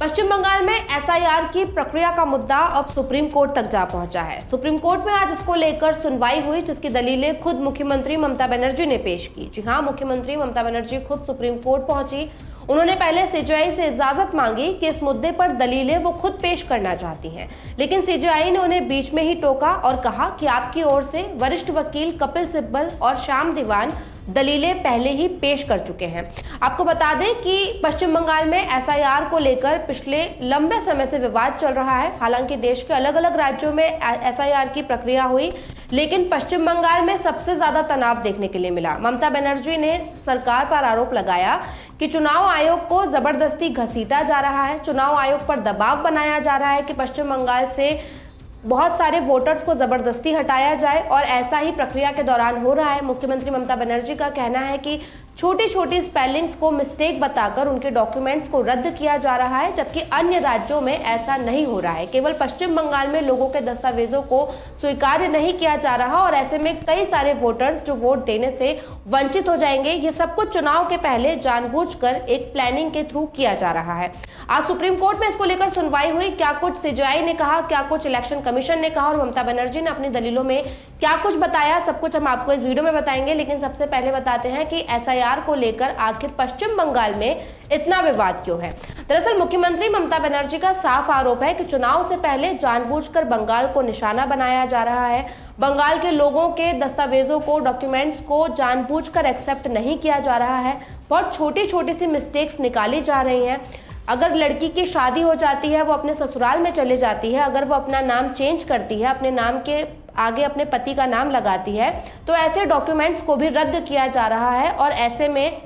पश्चिम बंगाल में एसआईआर की प्रक्रिया का मुद्दा अब सुप्रीम कोर्ट तक जा पहुंचा है। सुप्रीम कोर्ट में आज इसको लेकर सुनवाई हुई, जिसकी दलीलें खुद मुख्यमंत्री ममता बनर्जी ने पेश की। जी हां, मुख्यमंत्री ममता बनर्जी खुद सुप्रीम कोर्ट पहुंची। उन्होंने पहले सीजेआई से इजाजत मांगी कि इस मुद्दे पर दलीलें वो खुद पेश करना चाहती हैं, लेकिन सीजेआई ने उन्हें बीच में ही टोका और कहा कि आपकी ओर से वरिष्ठ वकील कपिल सिब्बल और श्याम दीवान दलीलें पहले ही पेश कर चुके हैं। आपको बता दें कि पश्चिम बंगाल में एसआईआर को लेकर पिछले लंबे समय से विवाद चल रहा है। हालांकि देश के अलग अलग राज्यों में एसआईआर की प्रक्रिया हुई, लेकिन पश्चिम बंगाल में सबसे ज्यादा तनाव देखने के लिए मिला। ममता बनर्जी ने सरकार पर आरोप लगाया कि चुनाव आयोग को जबरदस्ती घसीटा जा रहा है, चुनाव आयोग पर दबाव बनाया जा रहा है कि पश्चिम बंगाल से बहुत सारे वोटर्स को जबरदस्ती हटाया जाए, और ऐसा ही प्रक्रिया के दौरान हो रहा है। मुख्यमंत्री ममता बनर्जी का कहना है कि छोटी छोटी स्पेलिंग्स को मिस्टेक बताकर उनके डॉक्यूमेंट्स को रद्द किया जा रहा है, जबकि अन्य राज्यों में ऐसा नहीं हो रहा है। केवल पश्चिम बंगाल में लोगों के दस्तावेजों को स्वीकार्य नहीं किया जा रहा, और ऐसे में कई सारे वोटर्स जो वोट देने से वंचित हो जाएंगे। ये सब कुछ चुनाव के पहले जानबूझकर एक प्लानिंग के थ्रू किया जा रहा है। आज सुप्रीम कोर्ट में इसको लेकर सुनवाई हुई। क्या कुछ सीजेआई ने कहा, क्या कुछ इलेक्शन कमीशन ने कहा और ममता बनर्जी ने अपनी दलीलों में क्या कुछ बताया, सब कुछ हम आपको इस वीडियो में बताएंगे। लेकिन सबसे पहले बताते हैं कि एसआईआर को लेकर आखिर पश्चिम बंगाल में इतना विवाद क्यों है। दरअसल मुख्यमंत्री ममता बनर्जी का साफ आरोप है कि चुनाव से पहले जानबूझकर बंगाल को निशाना बनाया जा रहा है। बंगाल के लोगों के दस्तावेजों को, डॉक्यूमेंट्स को जानबूझकर एक्सेप्ट नहीं किया जा रहा है। बहुत छोटी छोटी सी मिस्टेक्स निकाली जा रही हैं। अगर लड़की की शादी हो जाती है, वो अपने ससुराल में चले जाती है, अगर वो अपना नाम चेंज करती है, अपने नाम के आगे अपने पति का नाम लगाती है, तो ऐसे डॉक्यूमेंट्स को भी रद्द किया जा रहा है। और ऐसे में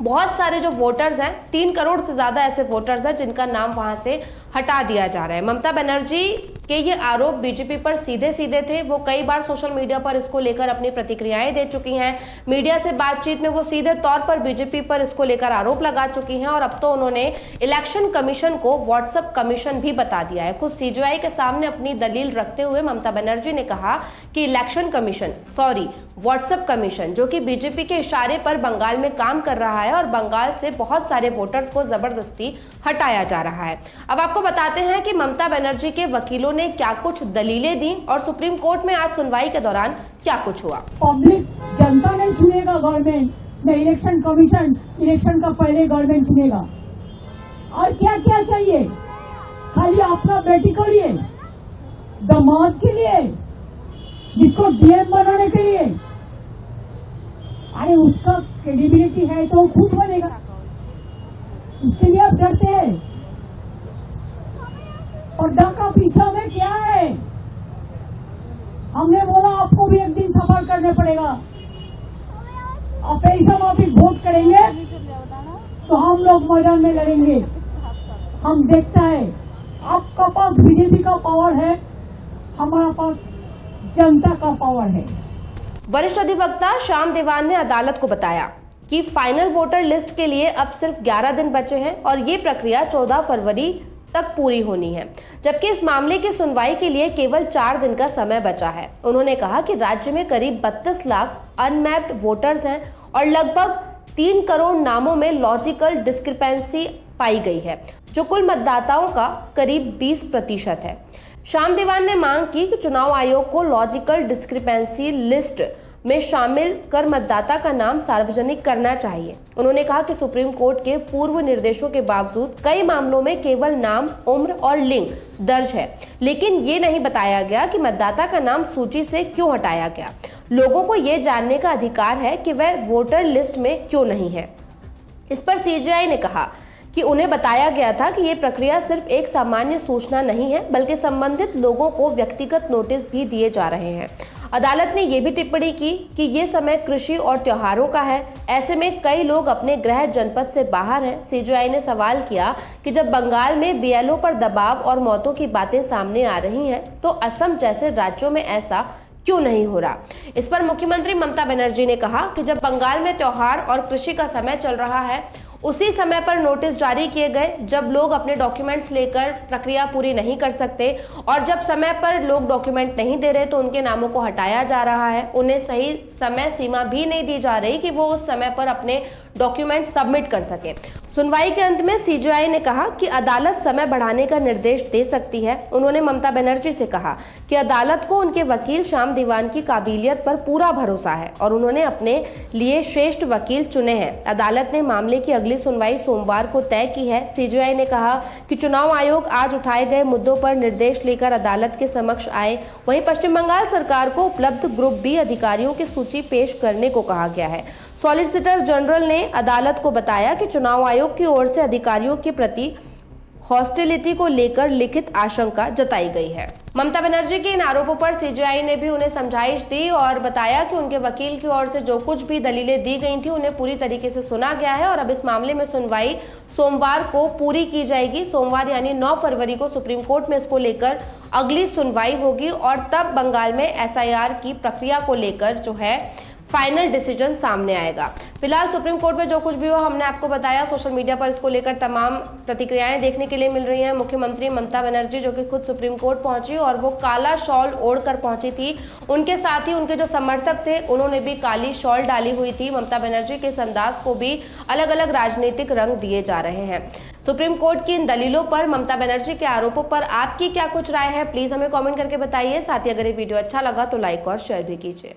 बहुत सारे जो वोटर्स हैं, 3 करोड़ से ज्यादा ऐसे वोटर्स हैं जिनका नाम वहां से हटा दिया जा रहा है। ममता बनर्जी के ये आरोप बीजेपी पर सीधे सीधे थे। वो कई बार सोशल मीडिया पर इसको लेकर अपनी प्रतिक्रियाएं दे चुकी हैं। मीडिया से बातचीत में वो सीधे तौर पर बीजेपी पर इसको लेकर आरोप लगा चुकी हैं, और अब तो उन्होंने इलेक्शन कमीशन को व्हाट्सएप कमीशन भी बता दिया है। खुद सीजेआई के सामने अपनी दलील रखते हुए ममता बनर्जी ने कहा कि इलेक्शन कमीशन, व्हाट्सएप कमीशन, जो कि बीजेपी के इशारे पर बंगाल में काम कर रहा है और बंगाल से बहुत सारे वोटर्स को जबरदस्ती हटाया जा रहा है। अब आपको बताते हैं कि ममता बनर्जी के वकीलों ने क्या कुछ दलीलें दी और सुप्रीम कोर्ट में आज सुनवाई के दौरान क्या कुछ हुआ। पब्लिक जनता नहीं चुनेगा गवर्नमेंट, न इलेक्शन कमीशन इलेक्शन का पहले गवर्नमेंट चुनेगा। और क्या क्या चाहिए? खाली अपना बेटी के लिए, दामाद के लिए, जिसको डीएम बनाने के लिए। अरे उसका क्रेडिबिलिटी है तो खुद बनेगा, इसके लिए आप डरते हैं। पर्दा का पीछा में क्या है? हमने बोला आपको भी एक दिन सफर करने पड़ेगा। आप ऐसा वापिस वोट करेंगे तो हम लोग मैदान में लड़ेंगे। हम देखता है आपका पास बीजेपी का पावर है, हमारा पास जनता का पावर है। वरिष्ठ अधिवक्ता श्याम दीवान ने अदालत को बताया कि फाइनल वोटर लिस्ट के लिए अब सिर्फ 11 दिन बचे हैं और ये प्रक्रिया 14 फरवरी तक पूरी होनी है, जबकि इस मामले की सुनवाई के लिए केवल 4 दिन का समय बचा है। उन्होंने कहा कि राज्य में करीब 32 लाख अनमैप्ड वोटर्स हैं और लगभग 3 करोड़ नामों में लॉजिकल डिस्क्रिपेंसी पाई गई है, जो कुल मतदाताओं का करीब 20% है। श्याम दीवान ने मांग की कि चुनाव आयोग को लॉजिकल डिस्क्रिपेंसी लिस्ट में शामिल कर मतदाता का नाम सार्वजनिक करना चाहिए। उन्होंने कहा कि सुप्रीम कोर्ट के पूर्व निर्देशों के बावजूद कई मामलों में केवल नाम, उम्र और लिंग दर्ज है, लेकिन ये नहीं बताया गया कि मतदाता का नाम सूची से क्यों हटाया गया। लोगों को ये जानने का अधिकार है कि वह वोटर लिस्ट में क्यों नहीं है। इस पर सीजेआई ने कहा कि उन्हें बताया गया था कि ये प्रक्रिया सिर्फ एक सामान्य सूचना नहीं है, बल्कि संबंधित लोगों को व्यक्तिगत नोटिस भी दिए जा रहे हैं। अदालत ने यह भी टिप्पणी की कि ये समय कृषि और त्योहारों का है, ऐसे में कई लोग अपने गृह जनपद से बाहर हैं। सीजेआई ने सवाल किया कि जब बंगाल में बीएलओ पर दबाव और मौतों की बातें सामने आ रही हैं, तो असम जैसे राज्यों में ऐसा क्यों नहीं हो रहा। इस पर मुख्यमंत्री ममता बनर्जी ने कहा कि जब बंगाल में त्योहार और कृषि का समय चल रहा है, उसी समय पर नोटिस जारी किए गए जब लोग अपने डॉक्यूमेंट्स लेकर प्रक्रिया पूरी नहीं कर सकते, और जब समय पर लोग डॉक्यूमेंट नहीं दे रहे तो उनके नामों को हटाया जा रहा है। उन्हें सही समय सीमा भी नहीं दी जा रही कि वो उस समय पर अपने डॉक्यूमेंट सबमिट कर सके। सुनवाई के अंत में सीजेआई ने कहा कि अदालत समय बढ़ाने का निर्देश दे सकती है। उन्होंने ममता बनर्जी से कहा कि अदालत को उनके वकील श्याम दीवान की काबिलियत पर पूरा भरोसा है और उन्होंने अपने लिए श्रेष्ठ वकील चुने हैं। अदालत ने मामले की अगली सुनवाई सोमवार को तय की है। सीजेआई ने कहा कि चुनाव आयोग आज उठाए गए मुद्दों पर निर्देश लेकर अदालत के समक्ष आए। वहीं पश्चिम बंगाल सरकार को उपलब्ध ग्रुप बी अधिकारियों की सूची पेश करने को कहा गया है। सॉलिसिटर जनरल ने अदालत को बताया कि चुनाव आयोग की ओर से अधिकारियों के प्रति हॉस्टिलिटी को लेकर लिखित आशंका जताई गई है। ममता बनर्जी के इन आरोपों पर सीजेआई ने भी उन्हें समझाइश दी और बताया कि उनके वकील की ओर से जो कुछ भी दलीलें दी गई थी उन्हें पूरी तरीके से सुना गया है और अब इस मामले में सुनवाई सोमवार को पूरी की जाएगी। सोमवार यानी 9 फरवरी को सुप्रीम कोर्ट में इसको लेकर अगली सुनवाई होगी और तब बंगाल में एसआईआर की प्रक्रिया को लेकर जो है फाइनल डिसीजन सामने आएगा। फिलहाल सुप्रीम कोर्ट में जो कुछ भी हो हमने आपको बताया। सोशल मीडिया पर इसको लेकर तमाम प्रतिक्रियाएं देखने के लिए मिल रही हैं। मुख्यमंत्री ममता बनर्जी जो कि खुद सुप्रीम कोर्ट पहुंची और वो काला शॉल ओढ़कर पहुंची थी, उनके साथ ही उनके जो समर्थक थे उन्होंने भी काली शॉल डाली हुई थी। ममता बनर्जी के इस अंदाज को भी अलग अलग राजनीतिक रंग दिए जा रहे हैं। सुप्रीम कोर्ट की इन दलीलों पर, ममता बनर्जी के आरोपों पर आपकी क्या कुछ राय है, प्लीज हमें कॉमेंट करके बताइए। साथ ही अगर ये वीडियो अच्छा लगा तो लाइक और शेयर भी कीजिए।